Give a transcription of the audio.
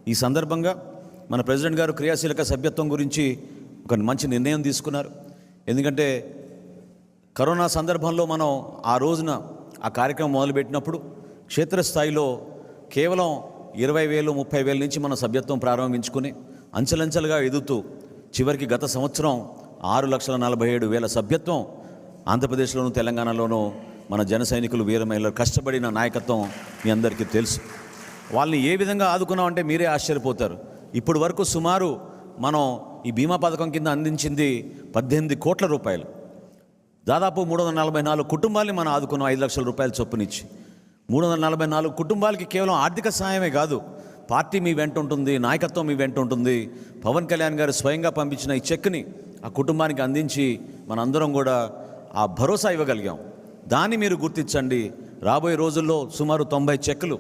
ఈ సందర్భంగా మన ప్రెసిడెంట్ గారు క్రియాశీలక సభ్యత్వం గురించి ఒక మంచి నిర్ణయం తీసుకున్నారు. ఎందుకంటే కరోనా సందర్భంలో మనం ఆ రోజున ఆ కార్యక్రమం మొదలుపెట్టినప్పుడు క్షేత్రస్థాయిలో కేవలం 20,000 30,000 నుంచి మన సభ్యత్వం ప్రారంభించుకుని అంచెలంచెలుగా ఎదుగుతూ చివరికి గత సంవత్సరం 6,47,000 సభ్యత్వం ఆంధ్రప్రదేశ్లోను తెలంగాణలోనూ మన జన సైనికులు వీర మహిళలు కష్టపడిన నాయకత్వం మీ అందరికీ తెలుసు. వాళ్ళని ఏ విధంగా ఆదుకున్నామంటే మీరే ఆశ్చర్యపోతారు. ఇప్పటి వరకు సుమారు మనం ఈ బీమా పథకం కింద అందించింది 18 కోట్ల రూపాయలు. దాదాపు 344 కుటుంబాలని మనం ఆదుకున్నాం 5 లక్షల రూపాయల చొప్పునిచ్చి. 344 కుటుంబాలకి కేవలం ఆర్థిక సహాయమే కాదు, పార్టీ మీ వెంట ఉంటుంది, నాయకత్వం మీ వెంట ఉంటుంది. పవన్ కళ్యాణ్ గారు స్వయంగా పంపించిన ఈ చెక్ని ఆ కుటుంబానికి అందించి మనందరం కూడా ఆ భరోసా ఇవ్వగలిగాం. దాన్ని మీరు గుర్తించండి. రాబోయే రోజుల్లో సుమారు 90 చెక్కులు